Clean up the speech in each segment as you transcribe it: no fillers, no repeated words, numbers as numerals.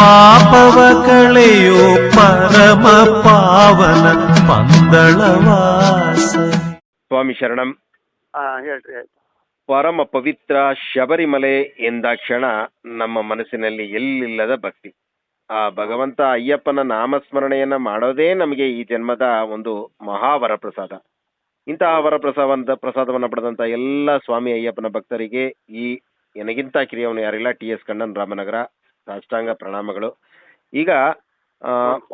ಪಾಪವ ಕಳೆಯೋ ಪರಮ ಪಾವನ ಪಂದಳವಾಸ. ಸ್ವಾಮಿ ಶರಣಂ. ಹೇಳ್ರಿ. ಪರಮ ಪವಿತ್ರ ಶಬರಿಮಲೆ ಎಂದಾಕ್ಷಣ ನಮ್ಮ ಮನಸ್ಸಿನಲ್ಲಿ ಎಲ್ಲಿಲ್ಲದ ಭಕ್ತಿ. ಆ ಭಗವಂತ ಅಯ್ಯಪ್ಪನ ನಾಮಸ್ಮರಣೆಯನ್ನ ಮಾಡೋದೇ ನಮಗೆ ಈ ಜನ್ಮದ ಒಂದು ಮಹಾವರ ಪ್ರಸಾದ. ಇಂತಹ ವರ ಪ್ರಸಾದವನ್ನು ಪಡೆದಂತ ಎಲ್ಲ ಸ್ವಾಮಿ ಅಯ್ಯಪ್ಪನ ಭಕ್ತರಿಗೆ ಈ ನನಗಿಂತ ಕಿರಿಯವನು ಯಾರಿಲ್ಲ TS ಕಣ್ಣನ್ ರಾಮನಗರ ಸಾಷ್ಟಾಂಗ ಪ್ರಣಾಮಗಳು. ಈಗ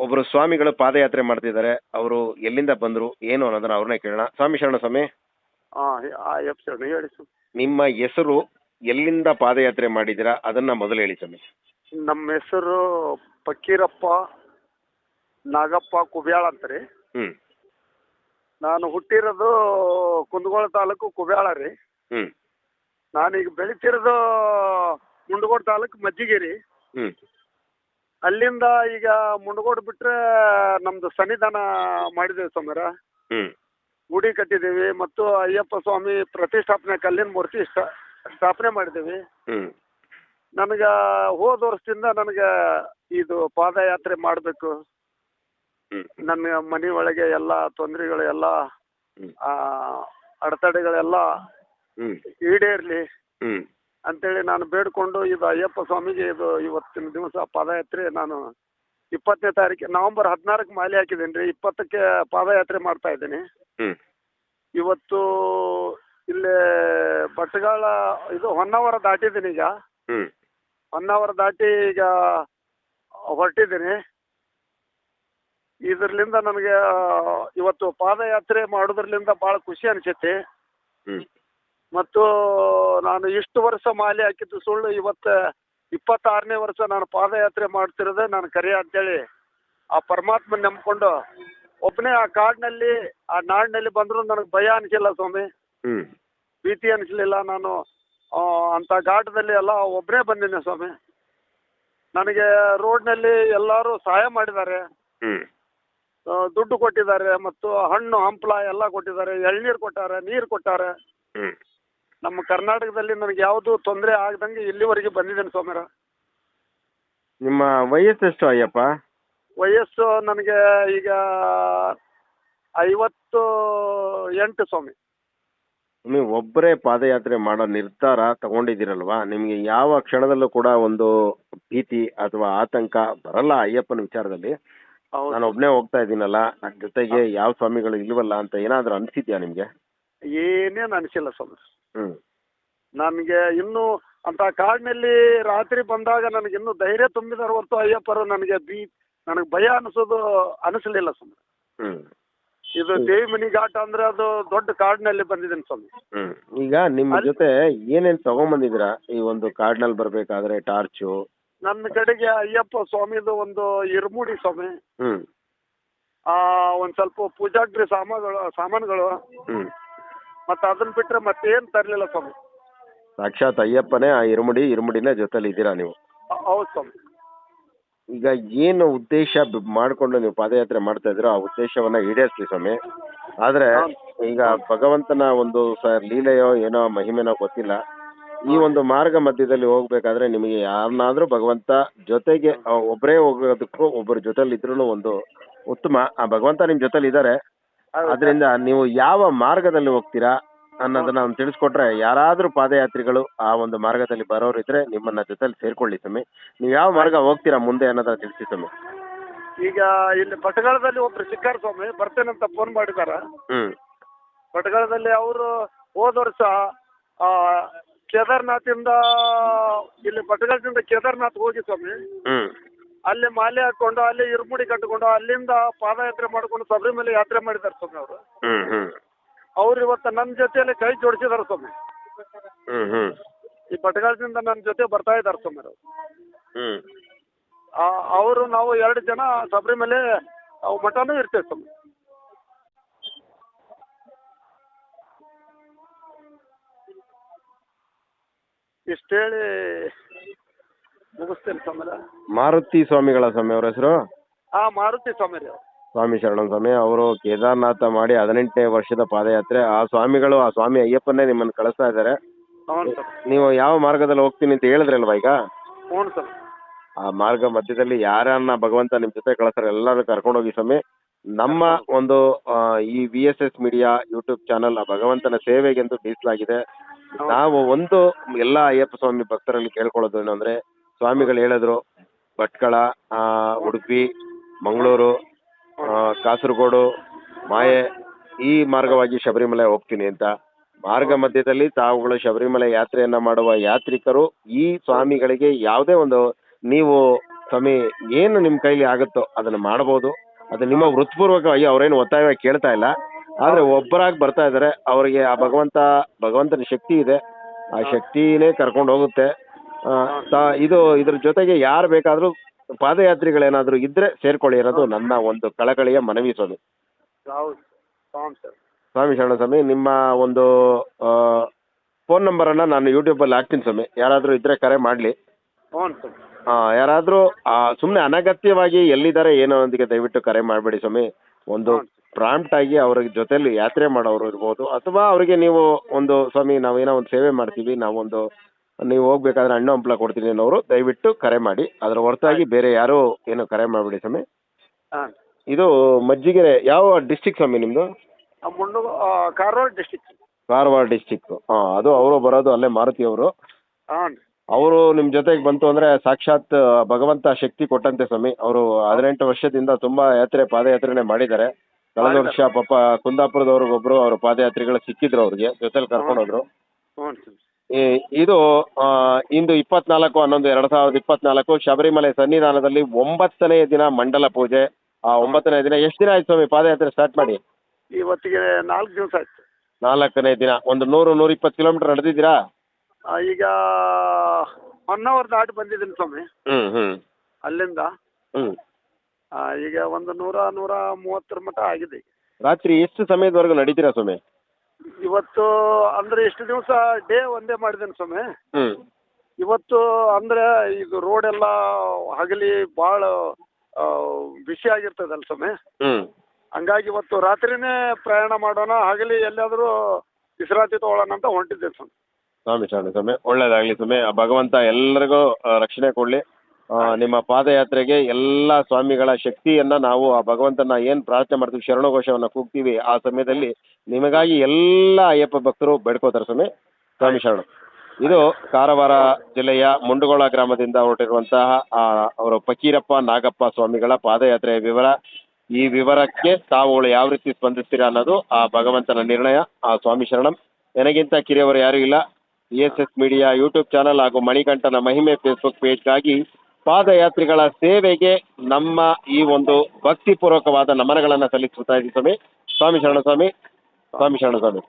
ಒಬ್ರು ಸ್ವಾಮಿಗಳು ಪಾದಯಾತ್ರೆ ಮಾಡ್ತಿದ್ದಾರೆ. ಅವರು ಎಲ್ಲಿಂದ ಬಂದ್ರು ಏನು ಅನ್ನೋದನ್ನ ಅವ್ರನ್ನೇ ಕೇಳೋಣ. ಸ್ವಾಮಿ ಶರಣ ಸ್ವಾಮಿ, ಹೇಳಿ. ನಿಮ್ಮ ಹೆಸರು, ಎಲ್ಲಿಂದ ಪಾದಯಾತ್ರೆ ಮಾಡಿದ್ದೀರಾ ಅದನ್ನ ಮೊದಲು ಹೇಳಿ ಸ್ವಾಮಿ. ನಮ್ಮ ಹೆಸರು ಫಕೀರಪ್ಪ ನಾಗಪ್ಪ ಕುಬ್ಯಾಳ ಅಂತ್ರಿ. ನಾನು ಹುಟ್ಟಿರೋದು ಕುಂದಗೋಳ ತಾಲೂಕು ಕುಬ್ಯಾಳ ರೀ. ನಾನೀಗ ಬೆಳಿತಿರೋದು ಮುಂಡಗೋಡ ತಾಲೂಕು ಮಜ್ಜಿಗೇರಿ. ಅಲ್ಲಿಂದ ಈಗ ಮುಂಡಗೋಡ್ ಬಿಟ್ರೆ ನಮ್ದು ಸನ್ನಿಧಾನ ಮಾಡಿದ್ದೇವೆ ಸಮರ. ಗುಡಿ ಕಟ್ಟಿದ್ದೀವಿ ಮತ್ತು ಅಯ್ಯಪ್ಪ ಸ್ವಾಮಿ ಪ್ರತಿಷ್ಠಾಪನೆ ಕಲ್ಲಿನ ಮೂರ್ತಿ ಸ್ಥಾಪನೆ ಮಾಡಿದ್ದೀವಿ. ನನಗೆ ಹೋದ ವರ್ಷದಿಂದ ನನಗೆ ಇದು ಪಾದಯಾತ್ರೆ ಮಾಡಬೇಕು, ನನ್ನ ಮನೆ ಒಳಗೆ ಎಲ್ಲ ತೊಂದರೆಗಳು ಎಲ್ಲ ಅಡೆತಡೆಗಳೆಲ್ಲ ಈಡೇರಲಿ ಅಂತೇಳಿ ನಾನು ಬೇಡ್ಕೊಂಡು ಇದು ಅಯ್ಯಪ್ಪ ಸ್ವಾಮಿಗೆ ಇದು ಇವತ್ತಿನ ದಿವಸ ಪಾದಯಾತ್ರೆ ನಾನು 20ನೇ ತಾರೀಕು ನವೆಂಬರ್ 14ಕ್ಕೆ ಮಾಲೆ ಹಾಕಿದ್ದೀನಿ ರೀ. 20ಕ್ಕೆ ಪಾದಯಾತ್ರೆ ಮಾಡ್ತಾ ಇದ್ದೀನಿ. ಇವತ್ತು ಇಲ್ಲೇ ಭಟ್ಗಾಳ ಇದು ಹೊನ್ನಾವರ ದಾಟಿದ್ದೀನಿ. ಈಗ ಹೊನ್ನಾವರ ದಾಟಿ ಈಗ ಹೊರಟಿದ್ದೀನಿ. ಇದರ್ಲಿಂದ ನನಗೆ ಇವತ್ತು ಪಾದಯಾತ್ರೆ ಮಾಡೋದ್ರಲಿಂದ ಭಾಳ ಖುಷಿ ಅನಿಸೈತಿ. ಮತ್ತು ನಾನು ಇಷ್ಟು ವರ್ಷ ಮಾಲೆ ಹಾಕಿದ್ದು ಸುಳ್ಳು. ಇವತ್ತು 26ನೇ ವರ್ಷ ನಾನು ಪಾದಯಾತ್ರೆ ಮಾಡ್ತಿರೋದೆ ನಾನು ಕರೆ ಅಂತೇಳಿ ಆ ಪರಮಾತ್ಮನ ನಂಬಿಕೊಂಡು ಒಬ್ಬನೇ ಆ ಕಾಡಿನಲ್ಲಿ ಆ ನಾಡಿನಲ್ಲಿ ಬಂದರೂ ನನಗೆ ಭಯ ಅನಿಸಿಲ್ಲ ಸ್ವಾಮಿ, ಭೀತಿ ಅನಿಸ್ಲಿಲ್ಲ. ನಾನು ಅಂಥ ಘಾಟದಲ್ಲಿ ಎಲ್ಲ ಒಬ್ಬನೇ ಬಂದಿದ್ದೆ ಸ್ವಾಮಿ. ನನಗೆ ರೋಡ್ನಲ್ಲಿ ಎಲ್ಲರೂ ಸಹಾಯ ಮಾಡಿದ್ದಾರೆ, ದುಡ್ಡು ಕೊಟ್ಟಿದ್ದಾರೆ ಮತ್ತು ಹಣ್ಣು ಹಂಪಲ ಎಲ್ಲ ಕೊಟ್ಟಿದ್ದಾರೆ, ಎಳ್ನೀರು ಕೊಟ್ಟಾರೆ, ನೀರು ಕೊಟ್ಟಾರೆ. ನಮ್ಮ ಕರ್ನಾಟಕದಲ್ಲಿ ನನಗೆ ಯಾವುದು ತೊಂದರೆ ಆಗದಂಗೆ ಇಲ್ಲಿವರೆಗೆ ಬಂದಿದ್ದೇನೆ ಸ್ವಾಮಿರ. ನಿಮ್ಮ ವಯಸ್ಸೆಷ್ಟು ಅಯ್ಯಪ್ಪ? ವಯಸ್ಸು ನನಗೆ ಈಗ 58 ಸ್ವಾಮಿ. ನೀವು ಒಬ್ಬರೇ ಪಾದಯಾತ್ರೆ ಮಾಡೋ ನಿರ್ಧಾರ ತಗೊಂಡಿದ್ದೀರಲ್ವಾ, ನಿಮಗೆ ಯಾವ ಕ್ಷಣದಲ್ಲೂ ಕೂಡ ಒಂದು ಭೀತಿ ಅಥವಾ ಆತಂಕ ಬರಲ್ಲ ಅಯ್ಯಪ್ಪನ ವಿಚಾರದಲ್ಲಿ? ನಾನು ಒಬ್ಬನೇ ಹೋಗ್ತಾ ಇದ್ದೀನಲ್ಲ, ನನ್ನ ಜೊತೆಗೆ ಯಾವ ಸ್ವಾಮಿಗಳು ಇಲ್ವಲ್ಲ ಅಂತ ಏನಾದರೂ ಅನಿಸಿದ್ಯಾ ನಿಮಗೆ? ಏನೇನು ಅನಿಸಿಲ್ಲ ಸ್ವಾಮಿ. ನನಗೆ ಇನ್ನೂ ಅಂತ ಕಾಡಿನಲ್ಲಿ ರಾತ್ರಿ ಬಂದಾಗ ನನಗೆ ಇನ್ನೂ ಧೈರ್ಯ ತುಂಬಿದಾರ ಹೊರತು ಅಯ್ಯಪ್ಪರು ನನಗೆ ಭಯ ಅನಿಸೋದು ಅನಿಸಲಿಲ್ಲ ಸ್ವಾಮಿ. ಇದು ದೇವಿಮನಿ ಘಾಟ್ ಅಂದ್ರೆ ಅದು ದೊಡ್ಡ ಕಾಡಿನಲ್ಲಿ ಬಂದಿದ್ದೀನಿ ಸ್ವಾಮಿ. ಈಗ ನಿಮ್ಮ ಜೊತೆ ಏನೇನು ತಗೊಂಡ್ಬಂದಿದ್ದೀರಾ ಈ ಒಂದು ಕಾಡಿನಲ್ಲಿ ಬರ್ಬೇಕಾದ್ರೆ? ಟಾರ್ಚು, ನನ್ನ ಕಡೆಗೆ ಅಯ್ಯಪ್ಪ ಸ್ವಾಮಿದು ಒಂದು ಇರ್ಮುಡಿ ಸ್ವಾಮಿ, ಒಂದು ಸ್ವಲ್ಪ ಪೂಜಾಗ್ರಿ ಸಾಮಾನುಗಳು, ಮತ್ತೆ ಅದನ್ನ ಬಿಟ್ರೆ ಮತ್ತೇನು ತರಲಿಲ್ಲ ಸ್ವಾಮಿ. ಸಾಕ್ಷಾತ್ ಅಯ್ಯಪ್ಪನೇ ಆ ಇರುಮುಡಿನೇ ಜೊತೆಲಿ ಇದ್ದೀರಾ ನೀವು? ಹೌದು ಸ್ವಾಮಿ. ಈಗ ಏನು ಉದ್ದೇಶ ಮಾಡಿಕೊಂಡು ನೀವು ಪಾದಯಾತ್ರೆ ಮಾಡ್ತಾ ಇದ್ದೀರೋ ಆ ಉದ್ದೇಶವನ್ನ ಈಡೇರಿಸ್ಲಿ ಸ್ವಾಮಿ. ಆದ್ರೆ ಈಗ ಭಗವಂತನ ಒಂದು ಲೀಲೆಯೋ ಏನೋ ಮಹಿಮೆನೋ ಗೊತ್ತಿಲ್ಲ, ಈ ಒಂದು ಮಾರ್ಗ ಮಧ್ಯದಲ್ಲಿ ಹೋಗ್ಬೇಕಾದ್ರೆ ನಿಮಗೆ ಯಾರನ್ನಾದ್ರೂ ಭಗವಂತ ಜೊತೆಗೆ ಒಬ್ಬರೇ ಹೋಗೋದಕ್ಕೂ ಒಬ್ಬರ ಜೊತೆಲಿ ಇದ್ರೂ ಒಂದು ಉತ್ತಮ. ಆ ಭಗವಂತ ನಿಮ್ ಜೊತೆಲಿ ಇದ್ದಾರೆ. ಅದರಿಂದ ನೀವು ಯಾವ ಮಾರ್ಗದಲ್ಲಿ ಹೋಗ್ತೀರಾ ಅನ್ನೋದನ್ನ ಅವ್ನು ತಿಳಿಸ್ಕೊಟ್ರೆ ಯಾರಾದ್ರೂ ಪಾದಯಾತ್ರಿಗಳು ಆ ಒಂದು ಮಾರ್ಗದಲ್ಲಿ ಬರೋರು ಇದ್ರೆ ನಿಮ್ಮನ್ನ ಜೊತೆಲಿ ಸೇರ್ಕೊಳ್ಳಿ ಸ್ವಾಮಿ. ನೀವು ಯಾವ ಮಾರ್ಗ ಹೋಗ್ತೀರಾ ಮುಂದೆ ಅನ್ನೋದನ್ನ ತಿಳಿಸಿ ಸ್ವಾಮಿ. ಈಗ ಇಲ್ಲಿ ಭಟ್ಗಾಳದಲ್ಲಿ ಒಬ್ರು ಸಿಕ್ಕಾರ ಸ್ವಾಮಿ, ಬರ್ತೇನಂತ ಫೋನ್ ಮಾಡಿದಾರ. ಭಟ್ಗಾಳದಲ್ಲಿ ಅವರು ಹೋದ ವರ್ಷ ಕೇದಾರ್ನಾಥಿಂದ ಇಲ್ಲಿ ಭಟ್ಗಾಳದಿಂದ ಕೇದಾರ್ನಾಥ್ ಹೋಗಿ ಸ್ವಾಮಿ, ಅಲ್ಲಿ ಮಾಲೆ ಹಾಕೊಂಡು ಅಲ್ಲಿ ಇರ್ಮುಡಿ ಕಟ್ಟಿಕೊಂಡು ಅಲ್ಲಿಂದ ಪಾದಯಾತ್ರೆ ಮಾಡ್ಕೊಂಡು ಶಬರಿಮಲೆ ಯಾತ್ರೆ ಮಾಡಿದಾರೆ ಸ್ವಾಮಿ ಅವರು. ಅವ್ರು ಇವತ್ತು ನನ್ನ ಜೊತೆಯಲ್ಲಿ ಕೈ ಜೋಡಿಸಿದಾರೆ ಸ್ವಾಮಿ. ಈ ಭಟ್ಗಾಳದಿಂದ ನನ್ನ ಜೊತೆ ಬರ್ತಾ ಇದ್ದಾರೆ ಸ್ವಾಮಿ ಅವರು. ಅವರು ನಾವು 2 ಜನ ಶಬರಿಮಲೆ ಮಠನೂ ಇರ್ತೇವೆ ಸ್ವಾಮಿ. ಇಷ್ಟೇಳಿ ಮುಗಿಸ್ತೇನೆ ಸ್ವಾಮಿ. ಮಾರುತಿ ಸ್ವಾಮಿಗಳ ಸ್ವಾಮಿ ಅವ್ರ ಹೆಸರು? ಮಾರುತಿ ಸ್ವಾಮಿ ರೀ. ಸ್ವಾಮಿ ಶರಣ ಸ್ವಾಮಿ ಅವರು ಕೇದಾರ್ನಾಥ ಮಾಡಿ 18ನೇ ವರ್ಷದ ಪಾದಯಾತ್ರೆ. ಆ ಸ್ವಾಮಿಗಳು ಆ ಸ್ವಾಮಿ ಅಯ್ಯಪ್ಪನ್ನೇ ನಿಮ್ಮನ್ನು ಕಳಿಸ್ತಾ ಇದ್ದಾರೆ. ನೀವು ಯಾವ ಮಾರ್ಗದಲ್ಲಿ ಹೋಗ್ತೀನಿ ಅಂತ ಹೇಳಿದ್ರಲ್ವಾ ಈಗ? ಹ್ಞೂ ಸರ್. ಆ ಮಾರ್ಗ ಮಧ್ಯದಲ್ಲಿ ಯಾರನ್ನ ಭಗವಂತ ನಿಮ್ಮ ಜೊತೆ ಕಳಿಸ್ತಾರೆ ಎಲ್ಲರೂ ಕರ್ಕೊಂಡೋಗಿ ಸ್ವಾಮಿ. ನಮ್ಮ ಒಂದು ಈ VSS ಮೀಡಿಯಾ ಯೂಟ್ಯೂಬ್ ಚಾನಲ್ ಆ ಭಗವಂತನ ಸೇವೆಗೆಂದು ಮೀಸಲಾಗಿದೆ. ನಾವು ಒಂದು ಎಲ್ಲ ಅಯ್ಯಪ್ಪ ಸ್ವಾಮಿ ಭಕ್ತರಲ್ಲಿ ಕೇಳ್ಕೊಳ್ಳೋದು ಏನು ಅಂದರೆ, ಸ್ವಾಮಿಗಳು ಹೇಳಿದ್ರು ಭಟ್ಕಳ, ಉಡುಪಿ, ಮಂಗಳೂರು, ಕಾಸರಗೋಡು, ಮಾಯೆ ಈ ಮಾರ್ಗವಾಗಿ ಶಬರಿಮಲೆ ಹೋಗ್ತೀನಿ ಅಂತ. ಮಾರ್ಗ ಮಧ್ಯದಲ್ಲಿ ತಾವುಗಳು ಶಬರಿಮಲೆ ಯಾತ್ರೆಯನ್ನ ಮಾಡುವ ಯಾತ್ರಿಕರು ಈ ಸ್ವಾಮಿಗಳಿಗೆ ಯಾವುದೇ ಒಂದು ನೀವು ಸ್ವಾಮಿ ಏನು ನಿಮ್ಮ ಕೈಲಿ ಆಗುತ್ತೋ ಅದನ್ನು ಮಾಡ್ಬೋದು. ಅದು ನಿಮ್ಮ ವೃತ್ತಿಪೂರ್ವಕವಾಗಿ ಅವರೇನು ಒತ್ತಾಯವಾಗಿ ಕೇಳ್ತಾ ಇಲ್ಲ. ಆದರೆ ಒಬ್ಬರಾಗಿ ಬರ್ತಾ ಇದ್ದಾರೆ, ಅವರಿಗೆ ಆ ಭಗವಂತನ ಶಕ್ತಿ ಇದೆ, ಆ ಶಕ್ತಿನೇ ಕರ್ಕೊಂಡು ಹೋಗುತ್ತೆ. ಇದ್ರ ಜೊತೆಗೆ ಯಾರು ಬೇಕಾದರೂ ಪಾದಯಾತ್ರಿಗಳೇನಾದರೂ ಇದ್ದರೆ ಸೇರ್ಕೊಳ್ಳಿ ಅನ್ನೋದು ನನ್ನ ಒಂದು ಕಳಕಳಿಯ ಮನವಿ ಸ್ವಾಮಿ. ಸ್ವಾಮಿ ಶರಣ ಸ್ವಾಮಿ, ನಿಮ್ಮ ಒಂದು ಫೋನ್ ನಂಬರನ್ನು ನಾನು ಯೂಟ್ಯೂಬಲ್ಲಿ ಹಾಕ್ತೀನಿ ಸ್ವಾಮಿ. ಯಾರಾದರೂ ಇದ್ದರೆ ಕರೆ ಮಾಡಲಿ. ಯಾರಾದರೂ ಸುಮ್ಮನೆ ಅನಗತ್ಯವಾಗಿ ಎಲ್ಲಿದ್ದಾರೆ ಏನೋ ಒಂದಿಗೆ ದಯವಿಟ್ಟು ಕರೆ ಮಾಡಬೇಡಿ ಸ್ವಾಮಿ. ಒಂದು ಪ್ರಾಂಪ್ಟ್ ಆಗಿ ಅವ್ರ ಜೊತೆಲಿ ಯಾತ್ರೆ ಮಾಡೋರು ಇರ್ಬೋದು, ಅಥವಾ ಅವರಿಗೆ ನೀವು ಒಂದು ಸ್ವಾಮಿ ನಾವೇನೋ ಒಂದು ಸೇವೆ ಮಾಡ್ತೀವಿ, ನಾವೊಂದು ನೀವು ಹೋಗ್ಬೇಕಾದ್ರೆ ಹಣ್ಣು ಹಂಪಲ ಕೊಡ್ತೀನಿ ಅನ್ನೋರು ದಯವಿಟ್ಟು ಕರೆ ಮಾಡಿ. ಅದರ ಹೊರತಾಗಿ ಬೇರೆ ಯಾರೂ ಏನು ಕರೆ ಮಾಡಬೇಡಿ ಸ್ವಾಮಿ. ಇದು ಮಜ್ಜಿಗೆರೆ ಯಾವ ಡಿಸ್ಟಿಕ್ ಸ್ವಾಮಿ ನಿಮ್ಮದು? ಕಾರವಾರ ಡಿಸ್ಟಿಕ್. ಕಾರವಾರ ಡಿಸ್ಟಿಕ್. ಅದು ಅವರು ಬರೋದು ಅಲ್ಲೇ ಮಾರುತಿ ಅವರು. ಅವರು ನಿಮ್ಮ ಜೊತೆಗೆ ಬಂತು ಅಂದರೆ ಸಾಕ್ಷಾತ್ ಭಗವಂತ ಶಕ್ತಿ ಕೊಟ್ಟಂತೆ ಸ್ವಾಮಿ. ಅವರು 18 ವರ್ಷದಿಂದ ತುಂಬ ಪಾದಯಾತ್ರೆನೇ ಮಾಡಿದ್ದಾರೆ. ಕಳೆದ ವರ್ಷ ಪಾಪ ಕುಂದಾಪುರದವ್ರಿಗೊಬ್ರು ಅವರು ಪಾದಯಾತ್ರಿಗಳು ಸಿಕ್ಕಿದ್ರು, ಅವ್ರಿಗೆ ಜೊತೆಲಿ ಕರ್ಕೊಂಡೋದ್ರು. ಇದು ಇಂದು 24/11/2024 ಶಬರಿಮಲೆ ಸನ್ನಿಧಾನದಲ್ಲಿ 9ನೇ ದಿನ ಮಂಡಲ ಪೂಜೆ. ಆ 9ನೇ ದಿನ ಎಷ್ಟು ದಿನ ಆಯ್ತು ಸ್ವಾಮಿ ಪಾದಯಾತ್ರೆ ಸ್ಟಾರ್ಟ್ ಮಾಡಿ? ಇವತ್ತಿಗೆ 4 ದಿವಸ ಆಯ್ತು. 4ನೇ ದಿನ. ಒಂದು 100-120 ಕಿಲೋಮೀಟರ್ ನಡೆದಿದ್ದೀರಾ? ಈಗ 1 ಅವರ್ ದಾಟಿ ಬಂದಿದ್ದೀನಿ ಸ್ವಾಮಿ ಅಲ್ಲಿಂದ. ಈಗ ಒಂದು 100-130 ಮಟ್ಟ ಆಗಿದೆ. ರಾತ್ರಿ ಎಷ್ಟು ಸಮಯದವರೆಗೂ ನಡೀತೀರಾ ಸ್ವಾಮಿ? ಇವತ್ತು ಅಂದರೆ ಇಷ್ಟು ದಿವಸ ಡೇ ಒಂದೇ ಮಾಡಿದ್ದೇನೆ ಸ್ವಾಮಿ. ಇವತ್ತು ಅಂದರೆ ಈಗ ರೋಡ್ ಎಲ್ಲ ಹಗಲಿ ಭಾಳ ಬಿಸಿ ಆಗಿರ್ತದಲ್ಲ ಸ್ವಾಮಿ. ಹಂಗಾಗಿ ಇವತ್ತು ರಾತ್ರಿನೇ ಪ್ರಯಾಣ ಮಾಡೋಣ, ಹಗಲಿ ಎಲ್ಲಾದರೂ ವಿಶ್ರಾಂತಿ ತಗೊಳ್ಳೋಣ ಅಂತ ಹೊಂಟಿದ್ದೆ ಸ್ವಾಮಿ. ಸ್ವಾಮಿ ಒಳ್ಳೇದಾಗಲಿ ಸ್ವಾಮಿ. ಆ ಭಗವಂತ ಎಲ್ಲರಿಗೂ ರಕ್ಷಣೆ ಕೊಡಲಿ. ನಿಮ್ಮ ಪಾದಯಾತ್ರೆಗೆ ಎಲ್ಲ ಸ್ವಾಮಿಗಳ ಶಕ್ತಿಯನ್ನು ನಾವು ಆ ಭಗವಂತನ ಏನು ಪ್ರಾರ್ಥನೆ ಮಾಡ್ತೀವಿ, ಶರಣಘೋಷವನ್ನು ಕೂಗ್ತೀವಿ, ಆ ಸಮಯದಲ್ಲಿ ನಿಮಗಾಗಿ ಎಲ್ಲ ಅಯ್ಯಪ್ಪ ಭಕ್ತರು ಬೇಡ್ಕೋತಾರೆ ಸ್ವಾಮಿ. ಸ್ವಾಮಿ ಶರಣ. ಇದು ಕಾರವಾರ ಜಿಲ್ಲೆಯ ಮುಂಡಗೋಳ ಗ್ರಾಮದಿಂದ ಹೊರಟಿರುವಂತಹ ಅವರು ಫಕೀರಪ್ಪ ನಾಗಪ್ಪ ಸ್ವಾಮಿಗಳ ಪಾದಯಾತ್ರೆಯ ವಿವರ. ಈ ವಿವರಕ್ಕೆ ತಾವುಗಳು ಯಾವ ರೀತಿ ಸ್ಪಂದಿಸ್ತೀರಾ ಅನ್ನೋದು ಆ ಭಗವಂತನ ನಿರ್ಣಯ. ಆ ಸ್ವಾಮಿ ಶರಣಂ. ನನಗಿಂತ ಕಿರಿಯವರು ಯಾರೂ ಇಲ್ಲ. VSS ಮೀಡಿಯಾ ಯೂಟ್ಯೂಬ್ ಚಾನಲ್ ಹಾಗೂ ಮಣಿಕಂಠನ ಮಹಿಮೆ ಫೇಸ್ಬುಕ್ ಪೇಜ್ಗಾಗಿ ಪಾದಯಾತ್ರಿಗಳ ಸೇವೆಗೆ ನಮ್ಮ ಈ ಒಂದು ಭಕ್ತಿಪೂರ್ವಕವಾದ ನಮನಗಳನ್ನು ಸಲ್ಲಿಸುತ್ತಾ ಇದ್ದೀವಿ ಸ್ವಾಮಿ. ಸ್ವಾಮಿ ಶರಣ ಸ್ವಾಮಿ. ಸ್ವಾಮಿ ಶರಣ ಸ್ವಾಮಿ.